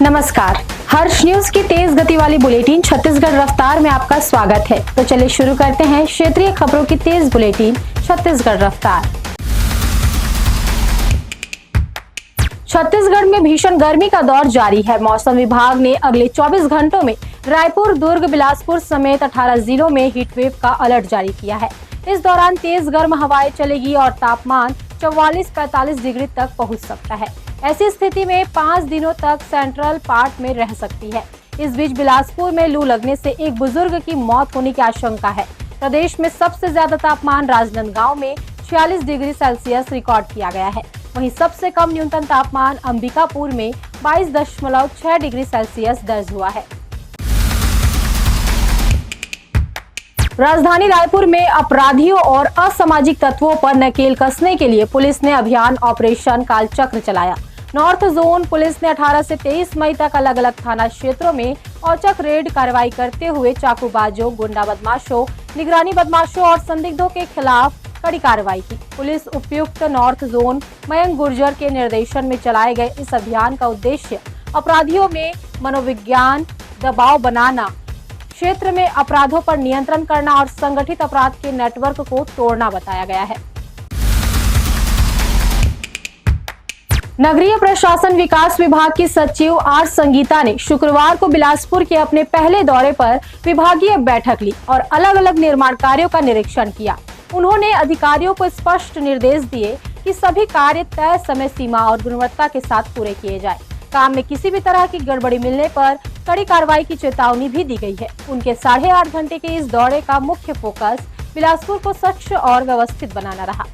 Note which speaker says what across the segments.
Speaker 1: नमस्कार, हर्ष न्यूज की तेज गति वाली बुलेटिन छत्तीसगढ़ रफ्तार में आपका स्वागत है। तो चलिए शुरू करते हैं क्षेत्रीय खबरों की तेज बुलेटिन छत्तीसगढ़ रफ्तार। छत्तीसगढ़ में भीषण गर्मी का दौर जारी है। मौसम विभाग ने अगले 24 घंटों में रायपुर, दुर्ग, बिलासपुर समेत 18 जिलों में हीटवेव का अलर्ट जारी किया है। इस दौरान तेज गर्म हवाएं चलेगी और तापमान 44-45 डिग्री तक पहुंच सकता है। ऐसी स्थिति में 5 दिनों तक सेंट्रल पार्ट में रह सकती है। इस बीच बिलासपुर में लू लगने से एक बुजुर्ग की मौत होने की आशंका है। प्रदेश में सबसे ज्यादा तापमान राजनांदगांव में 46 डिग्री सेल्सियस रिकॉर्ड किया गया है। वहीं सबसे कम न्यूनतम तापमान अंबिकापुर में 22.6 डिग्री सेल्सियस दर्ज हुआ है। राजधानी रायपुर में अपराधियों और असामाजिक तत्वों पर नकेल कसने के लिए पुलिस ने अभियान ऑपरेशन कालचक्र चलाया। नॉर्थ जोन पुलिस ने 18 से 23 मई तक अलग अलग थाना क्षेत्रों में औचक रेड कार्रवाई करते हुए चाकूबाजों, गुंडा बदमाशों, निगरानी बदमाशों और संदिग्धों के खिलाफ कड़ी कार्रवाई की। पुलिस उपायुक्त नॉर्थ जोन मयंक गुर्जर के निर्देशन में चलाए गए इस अभियान का उद्देश्य अपराधियों में मनोविज्ञान दबाव बनाना, क्षेत्र में अपराधों पर नियंत्रण करना और संगठित अपराध के नेटवर्क को तोड़ना बताया गया है। नगरीय प्रशासन विकास विभाग की सचिव आर संगीता ने शुक्रवार को बिलासपुर के अपने पहले दौरे पर विभागीय बैठक ली और अलग अलग निर्माण कार्यों का निरीक्षण किया। उन्होंने अधिकारियों को स्पष्ट निर्देश दिए कि सभी कार्य तय समय सीमा और गुणवत्ता के साथ पूरे किए जाए। काम में किसी भी तरह की गड़बड़ी मिलने पर कड़ी कार्रवाई की चेतावनी भी दी गई है। उनके 8.5 घंटे के इस दौरे का मुख्य फोकस बिलासपुर को स्वच्छ और व्यवस्थित बनाना रहा।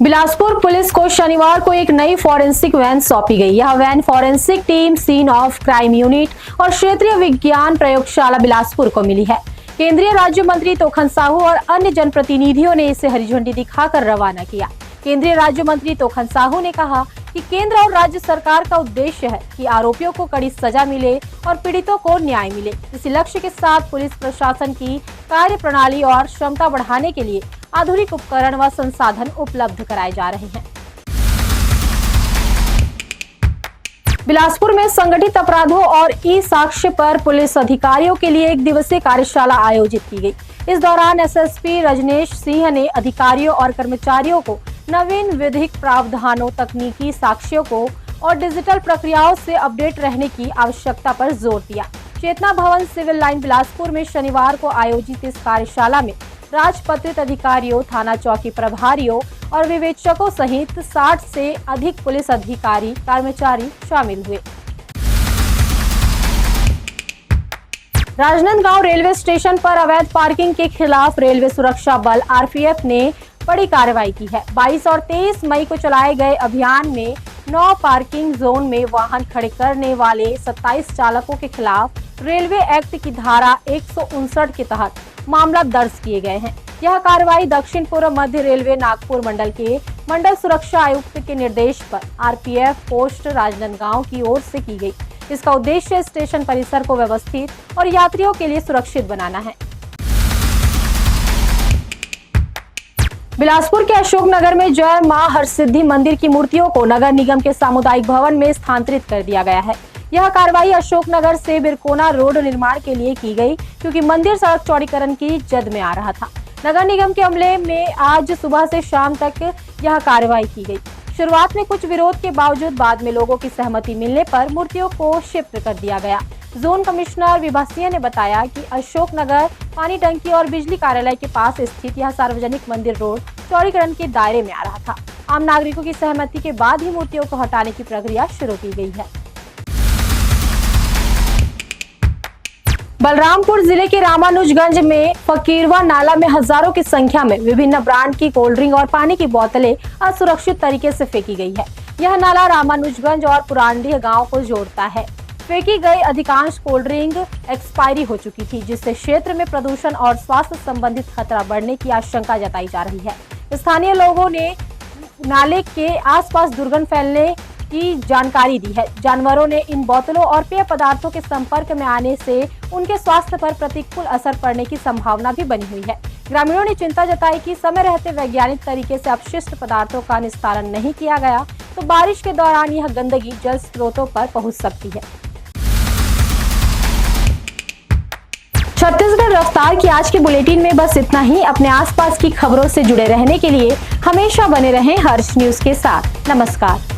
Speaker 1: बिलासपुर पुलिस को शनिवार को एक नई फॉरेंसिक वैन सौंपी गई। यह van forensic team, scene of crime unit और क्षेत्रीय विज्ञान प्रयोगशाला बिलासपुर को मिली है। केंद्रीय राज्य मंत्री तोखन साहू और अन्य जनप्रतिनिधियों ने इसे हरी झंडी दिखाकर रवाना किया। केंद्रीय राज्य मंत्री तोखन साहू ने कहा कि केंद्र और राज्य सरकार का उद्देश्य है कि आरोपियों को कड़ी सजा मिले और पीड़ितों को न्याय मिले। इसी लक्ष्य के साथ पुलिस प्रशासन की कार्य प्रणाली और क्षमता बढ़ाने के लिए आधुनिक उपकरण व संसाधन उपलब्ध कराए जा रहे हैं। बिलासपुर में संगठित अपराधों और ई साक्ष्य पर पुलिस अधिकारियों के लिए एक दिवसीय कार्यशाला आयोजित की गई। इस दौरान एसएसपी रजनेश सिंह ने अधिकारियों और कर्मचारियों को नवीन विधिक प्रावधानों, तकनीकी साक्ष्यों को और डिजिटल प्रक्रियाओं से अपडेट रहने की आवश्यकता पर जोर दिया। चेतना भवन सिविल लाइन बिलासपुर में शनिवार को आयोजित इस कार्यशाला में राजपत्रित अधिकारियों, थाना चौकी प्रभारियों और विवेचकों सहित 60 से अधिक पुलिस अधिकारी, कर्मचारी शामिल हुए। राजनांदगांव रेलवे स्टेशन पर अवैध पार्किंग के खिलाफ रेलवे सुरक्षा बल आरपीएफ ने बड़ी कार्रवाई की है। 22 और 23 मई को चलाए गए अभियान में 9 पार्किंग जोन में वाहन खड़े करने वाले 27 चालकों के खिलाफ रेलवे एक्ट की धारा 159 के तहत मामला दर्ज किए गए हैं। यह कार्रवाई दक्षिण पूर्व मध्य रेलवे नागपुर मंडल के मंडल सुरक्षा आयुक्त के निर्देश पर आरपीएफ पोस्ट राजनांदगांव की ओर से की गई। इसका उद्देश्य स्टेशन परिसर को व्यवस्थित और यात्रियों के लिए सुरक्षित बनाना है। बिलासपुर के अशोक नगर में जय मां हरसिद्धि मंदिर की मूर्तियों को नगर निगम के सामुदायिक भवन में स्थानांतरित कर दिया गया है। यह कार्रवाई अशोक नगर से बिरकोना रोड निर्माण के लिए की गई, क्योंकि मंदिर सड़क चौड़ीकरण की जद में आ रहा था। नगर निगम के अमले में आज सुबह से शाम तक यह कार्रवाई की गई। शुरुआत में कुछ विरोध के बावजूद बाद में लोगों की सहमति मिलने पर मूर्तियों को शिफ्ट कर दिया गया। जोन कमिश्नर विभासिया ने बताया कि अशोक नगर पानी टंकी और बिजली कार्यालय के पास स्थित यह सार्वजनिक मंदिर रोड चौड़ीकरण के दायरे में आ रहा था। आम नागरिकों की सहमति के बाद ही मूर्तियों को हटाने की प्रक्रिया शुरू की गई है। बलरामपुर जिले के रामानुजगंज में फकीरवा नाला में हजारों की संख्या में विभिन्न ब्रांड की कोल्ड ड्रिंक और पानी की बोतलें असुरक्षित तरीके से फेंकी गई है। यह नाला रामानुजगंज और पुरानडीह गांव को जोड़ता है। फेंकी गई अधिकांश कोल्ड ड्रिंक एक्सपायरी हो चुकी थी, जिससे क्षेत्र में प्रदूषण और स्वास्थ्य संबंधित खतरा बढ़ने की आशंका जताई जा रही है। स्थानीय लोगों ने नाले के आसपास दुर्गंध फैलने की जानकारी दी है। जानवरों ने इन बोतलों और पेय पदार्थों के संपर्क में आने से उनके स्वास्थ्य पर प्रतिकूल असर पड़ने की संभावना भी बनी हुई है। ग्रामीणों ने चिंता जताई कि समय रहते वैज्ञानिक तरीके से अपशिष्ट पदार्थों का निस्तारण नहीं किया गया, तो बारिश के दौरान यह गंदगी जल स्रोतों पर पहुंच सकती है। छत्तीसगढ़ रफ्तार की आज के बुलेटिन में बस इतना ही। अपने आसपास की खबरों से जुड़े रहने के लिए हमेशा बने रहें हर्ष न्यूज के साथ। नमस्कार।